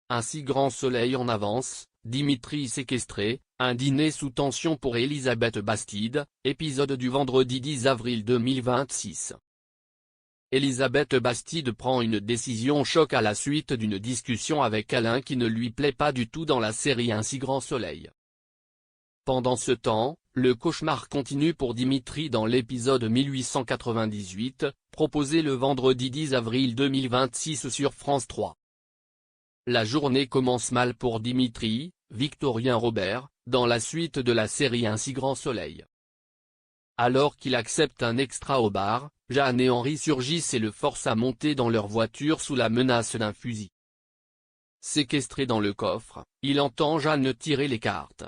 un si grand soleil en avance, Dimitri séquestré, un dîner sous tension pour Elisabeth Bastide, épisode du vendredi 10 avril 2026. Elisabeth Bastide prend une décision choc à la suite d'une discussion avec Alain qui ne lui plaît pas du tout dans la série Un si grand soleil. Pendant ce temps, le cauchemar continue pour Dimitri dans l'épisode 1898, proposé le vendredi 10 avril 2026 sur France 3. La journée commence mal pour Dimitri, Victorien Robert, dans la suite de la série Un si grand soleil. Alors qu'il accepte un extra au bar, Jeanne et Henri surgissent et le forcent à monter dans leur voiture sous la menace d'un fusil. Séquestré dans le coffre, il entend Jeanne tirer les cartes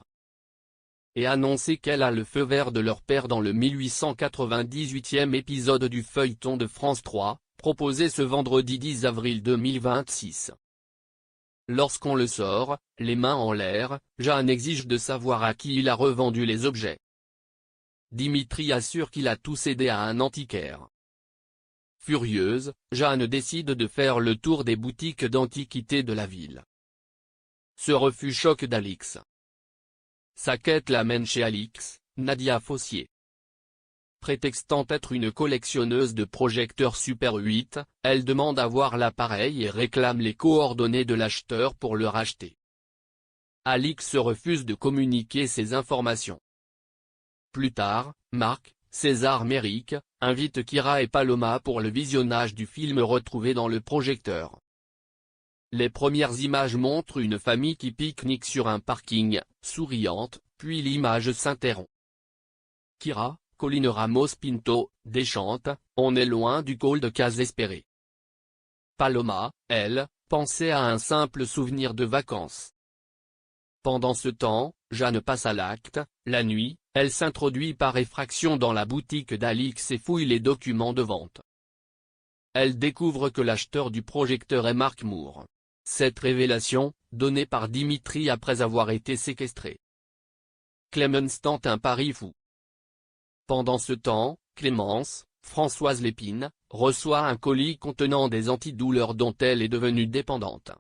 et annoncer qu'elle a le feu vert de leur père dans le 1898e épisode du feuilleton de France 3, proposé ce vendredi 10 avril 2026. Lorsqu'on le sort, les mains en l'air, Jeanne exige de savoir à qui il a revendu les objets. Dimitri assure qu'il a tout cédé à un antiquaire. Furieuse, Jeanne décide de faire le tour des boutiques d'antiquités de la ville. Ce refus choque d'Alix. Sa quête l'amène chez Alix, Nadia Fossier. Prétextant être une collectionneuse de projecteurs Super 8, elle demande à voir l'appareil et réclame les coordonnées de l'acheteur pour le racheter. Alix refuse de communiquer ces informations. Plus tard, Marc, César Méric, invite Kira et Paloma pour le visionnage du film retrouvé dans le projecteur. Les premières images montrent une famille qui pique-nique sur un parking, souriante, puis l'image s'interrompt. Kira, Colline Ramos Pinto, déchante, on est loin du cold case espéré. Paloma, elle, pensait à un simple souvenir de vacances. Pendant ce temps, Jeanne passe à l'acte, la nuit, elle s'introduit par effraction dans la boutique d'Alix et fouille les documents de vente. Elle découvre que l'acheteur du projecteur est Marc Moore. Cette révélation, donnée par Dimitri après avoir été séquestré. Clémence tente un pari fou. Pendant ce temps, Clémence, Françoise Lépine, reçoit un colis contenant des antidouleurs dont elle est devenue dépendante.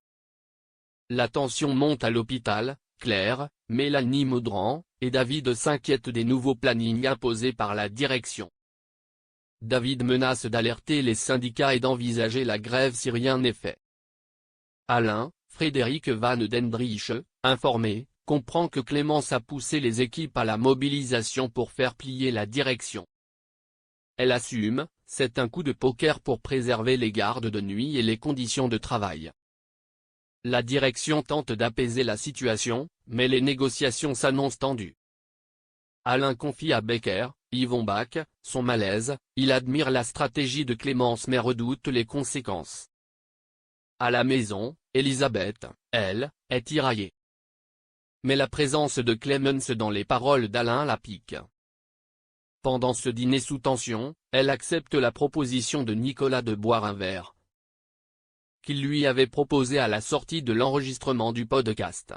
La tension monte à l'hôpital, Claire, Mélanie Maudran, et David s'inquiètent des nouveaux plannings imposés par la direction. David menace d'alerter les syndicats et d'envisager la grève si rien n'est fait. Alain, Frédéric Van Dendrich, informé, comprend que Clémence a poussé les équipes à la mobilisation pour faire plier la direction. Elle assume, c'est un coup de poker pour préserver les gardes de nuit et les conditions de travail. La direction tente d'apaiser la situation, mais les négociations s'annoncent tendues. Alain confie à Becker, Yvon Bach, son malaise, il admire la stratégie de Clémence mais redoute les conséquences. À la maison, Elisabeth, elle, est tiraillée. Mais la présence de Clémence dans les paroles d'Alain la pique. Pendant ce dîner sous tension, elle accepte la proposition de Nicolas de boire un verre qu'il lui avait proposé à la sortie de l'enregistrement du podcast.